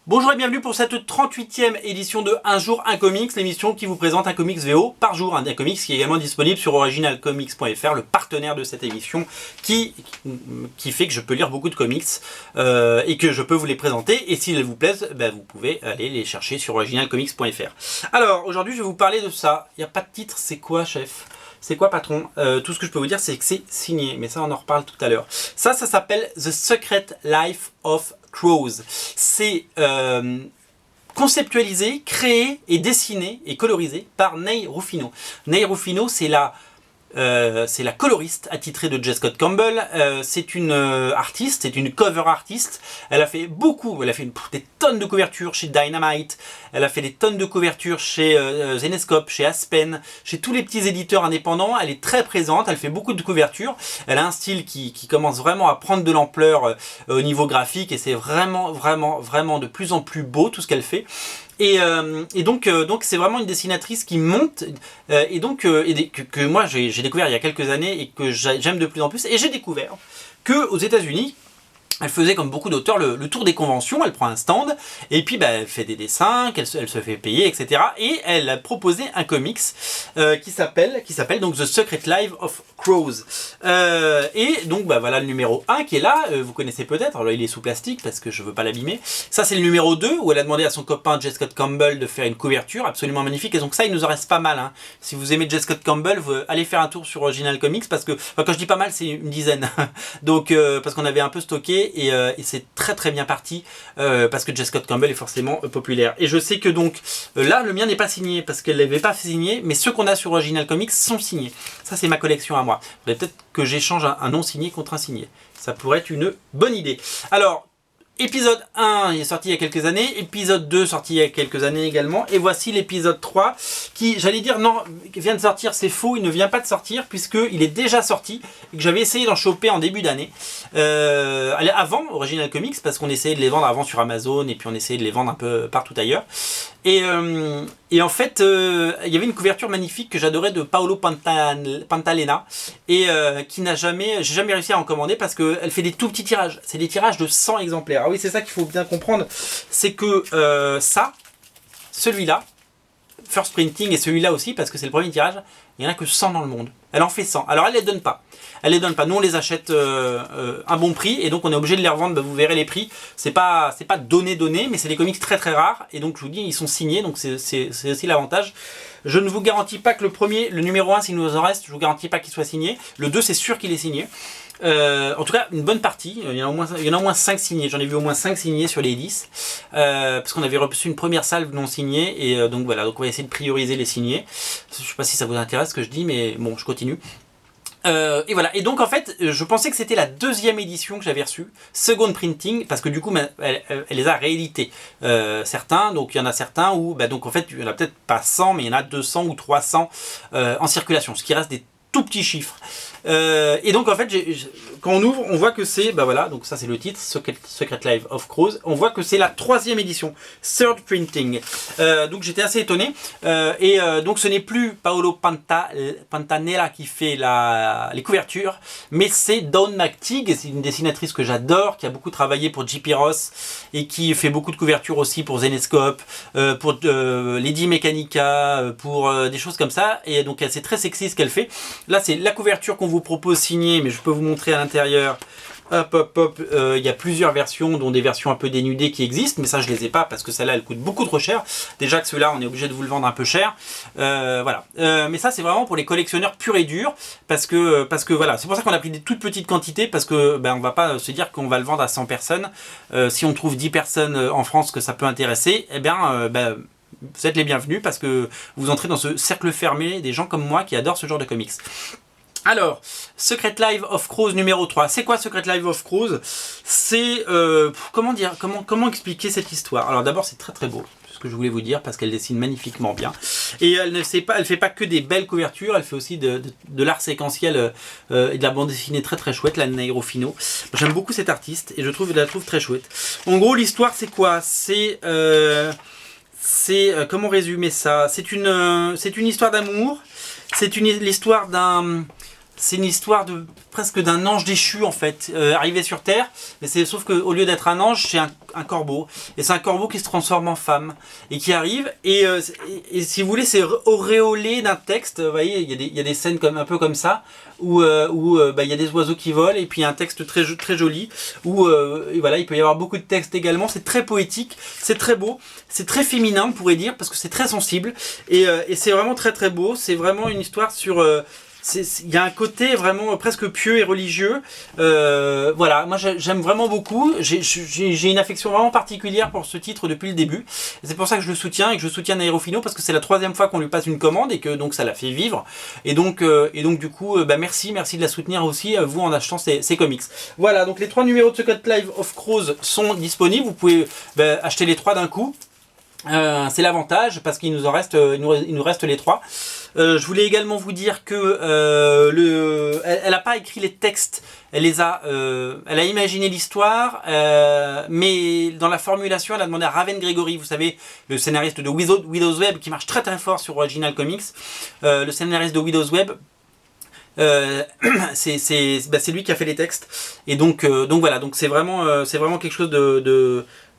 Bonjour et bienvenue pour cette 38e édition de Un jour un comics, l'émission qui vous présente un comics VO par jour, un comics qui est également disponible sur originalcomics.fr, le partenaire de cette émission qui fait que je peux lire beaucoup de comics et que je peux vous les présenter, et s'ils vous plaisent, vous pouvez aller les chercher sur originalcomics.fr. Alors aujourd'hui je vais vous parler de ça. Il n'y a pas de titre, c'est quoi chef? C'est quoi patron? Tout ce que je peux vous dire c'est que c'est signé, mais ça on en reparle tout à l'heure. Ça s'appelle The Secret Life of Crows. C'est conceptualisé, créé et dessiné et colorisé par Neil Ruffino. Neil Ruffino, c'est la coloriste attitrée de J. Scott Campbell. C'est une artiste, c'est une cover artiste. Elle a fait des tonnes de couvertures chez Dynamite. Elle a fait des tonnes de couvertures chez Zenescope, chez Aspen, chez tous les petits éditeurs indépendants. Elle est très présente, elle fait beaucoup de couvertures. Elle a un style qui commence vraiment à prendre de l'ampleur au niveau graphique, et c'est vraiment de plus en plus beau tout ce qu'elle fait. Et donc c'est vraiment une dessinatrice qui monte que moi j'ai découvert il y a quelques années et que j'aime de plus en plus. Et j'ai découvert que aux États-Unis, elle faisait comme beaucoup d'auteurs le tour des conventions. Elle prend un stand et puis elle fait des dessins, elle se fait payer, etc. Et elle a proposé un comics qui s'appelle donc The Secret Life of Crows. Et donc voilà le numéro 1 qui est là, vous connaissez peut-être. Alors là il est sous plastique parce que je veux pas l'abîmer. Ça c'est le numéro 2 où elle a demandé à son copain J. Scott Campbell de faire une couverture absolument magnifique. Et donc ça il nous en reste pas mal, hein. Si vous aimez J. Scott Campbell, vous allez faire un tour sur Original Comics, parce que quand je dis pas mal c'est une dizaine. Donc parce qu'on avait un peu stocké. Et c'est très bien parti parce que J. Scott Campbell est forcément populaire. Et je sais que donc là le mien n'est pas signé parce qu'elle l'avait pas signé, mais ceux qu'on a sur Original Comics sont signés. Ça c'est ma collection à moi. Il faudrait peut-être que j'échange un non signé contre un signé. Ça pourrait être une bonne idée. Alors épisode 1 il est sorti il y a quelques années, épisode 2 sorti il y a quelques années également, et voici l'épisode 3 qui, j'allais dire non, vient de sortir, c'est faux, il ne vient pas de sortir puisqu'il est déjà sorti et que j'avais essayé d'en choper en début d'année, avant Original Comics, parce qu'on essayait de les vendre avant sur Amazon et puis on essayait de les vendre un peu partout ailleurs. Et en fait, il y avait une couverture magnifique que j'adorais de Paolo Pantalena et j'ai jamais réussi à en commander parce qu'elle fait des tout petits tirages. C'est des tirages de 100 exemplaires. Ah oui, c'est ça qu'il faut bien comprendre. C'est que celui-là, First Printing, et celui-là aussi, parce que c'est le premier tirage, il n'y en a que 100 dans le monde. Elle en fait 100. Alors elle les donne pas. Nous on les achète un bon prix et donc on est obligé de les revendre. Vous verrez les prix. C'est pas donné, mais c'est des comics très rares et donc je vous dis ils sont signés, donc c'est aussi l'avantage. Je ne vous garantis pas que le numéro 1 s'il nous en reste, je vous garantis pas qu'il soit signé. Le 2 c'est sûr qu'il est signé. En tout cas une bonne partie, il y en a au moins 5 signés, j'en ai vu au moins 5 signés sur les 10 parce qu'on avait reçu une première salve non signée et donc voilà, donc on va essayer de prioriser les signés. Je sais pas si ça vous intéresse ce que je dis, mais bon je continue. Et voilà, et donc en fait je pensais que c'était la deuxième édition que j'avais reçue, Second Printing, parce que du coup elle les a réédités certains, donc il y en a certains où donc en fait il y en a peut-être pas 100 mais il y en a 200 ou 300 en circulation, ce qui reste des tout petits chiffres. Et donc en fait quand on ouvre on voit que c'est voilà, donc ça c'est le titre, Secret Life of Crows. On voit que c'est la 3e édition, Third Printing. Donc j'étais assez étonné donc ce n'est plus Paolo Pantanella qui fait les couvertures, mais c'est Dawn McTeague. C'est une dessinatrice que j'adore, qui a beaucoup travaillé pour J.P. Ross et qui fait beaucoup de couvertures aussi pour Zenescope, pour Lady Mechanica, pour des choses comme ça. Et donc c'est très sexy ce qu'elle fait. Là c'est la couverture qu'on vous propose signée, mais je peux vous montrer à l'intérieur. Hop, il y a plusieurs versions, dont des versions un peu dénudées qui existent, mais ça je les ai pas parce que celle-là elle coûte beaucoup trop cher. Déjà que ceux-là on est obligé de vous le vendre un peu cher. Voilà. Mais ça c'est vraiment pour les collectionneurs purs et durs, parce que voilà, c'est pour ça qu'on a pris des toutes petites quantités, parce que on va pas se dire qu'on va le vendre à 100 personnes. Si on trouve 10 personnes en France que ça peut intéresser, vous êtes les bienvenus parce que vous entrez dans ce cercle fermé des gens comme moi qui adorent ce genre de comics. Alors, Secret Life of Crows numéro 3. C'est quoi Secret Life of Crows? C'est... comment expliquer cette histoire? Alors d'abord, c'est très beau, ce que je voulais vous dire, parce qu'elle dessine magnifiquement bien. Et elle fait pas que des belles couvertures, elle fait aussi de l'art séquentiel et de la bande dessinée très chouette, la Neil Ruffino. J'aime beaucoup cet artiste et je la trouve très chouette. En gros, l'histoire, c'est quoi? Comment résumer ça? C'est une histoire d'amour. C'est l'histoire d'un c'est une histoire de presque d'un ange déchu en fait, arrivé sur Terre, mais sauf qu'au lieu d'être un ange, c'est un corbeau. Et c'est un corbeau qui se transforme en femme et qui arrive. Et si vous voulez, c'est auréolé d'un texte. Vous voyez, il y a des scènes un peu comme ça, où il y a des oiseaux qui volent, et puis un texte très, très joli, où et voilà, il peut y avoir beaucoup de texte également. C'est très poétique, c'est très beau, c'est très féminin, on pourrait dire, parce que c'est très sensible. Et c'est vraiment très très beau. C'est vraiment une histoire sur... il y a un côté vraiment presque pieux et religieux. Voilà, moi j'aime vraiment beaucoup. J'ai une affection vraiment particulière pour ce titre depuis le début. C'est pour ça que je le soutiens et que je soutiens Naerofino, parce que c'est la 3e fois qu'on lui passe une commande et que donc ça la fait vivre. Et donc du coup, merci de la soutenir aussi, vous, en achetant ses comics. Voilà, donc les 3 numéros de Secret Life of Crows sont disponibles. Vous pouvez acheter les 3 d'un coup. C'est l'avantage, parce qu'il nous reste les 3. Je voulais également vous dire que elle n'a pas écrit les textes, elle a imaginé l'histoire, mais dans la formulation, elle a demandé à Raven Gregory, vous savez, le scénariste de Widow's Web, qui marche très très fort sur Original Comics, le scénariste de Widow's Web. C'est lui qui a fait les textes, et donc voilà, donc c'est vraiment quelque chose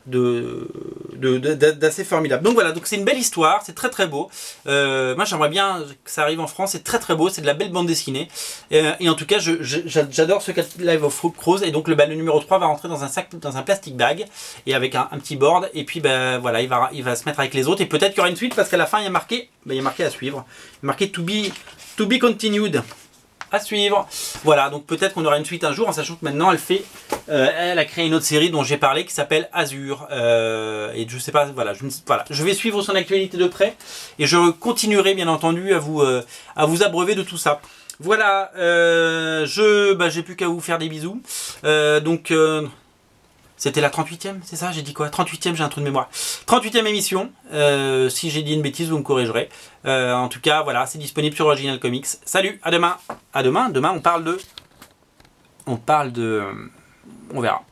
d'assez formidable. Donc voilà, donc c'est une belle histoire, c'est très très beau. Moi j'aimerais bien que ça arrive en France, c'est très très beau, c'est de la belle bande dessinée. Et en tout cas, j'adore ce Live of Crows. Et donc le numéro 3 va rentrer dans un sac, dans un plastic bag, et avec un petit board. Et puis voilà, il va se mettre avec les autres. Et peut-être qu'il y aura une suite, parce qu'à la fin il y a marqué à suivre. Il y a marqué to be continued. À suivre. Voilà, donc peut-être qu'on aura une suite un jour, en sachant que maintenant elle a créé une autre série dont j'ai parlé, qui s'appelle Azur, et je sais pas, voilà, je vais suivre son actualité de près, et je continuerai bien entendu à vous abreuver de tout ça. Voilà, j'ai plus qu'à vous faire des bisous. C'était la 38e, c'est ça? J'ai dit quoi? 38e, j'ai un trou de mémoire. 38e émission. Si j'ai dit une bêtise, vous me corrigerez. En tout cas, voilà, c'est disponible sur Original Comics. Salut, à demain. À demain. Demain, on parle de... On verra.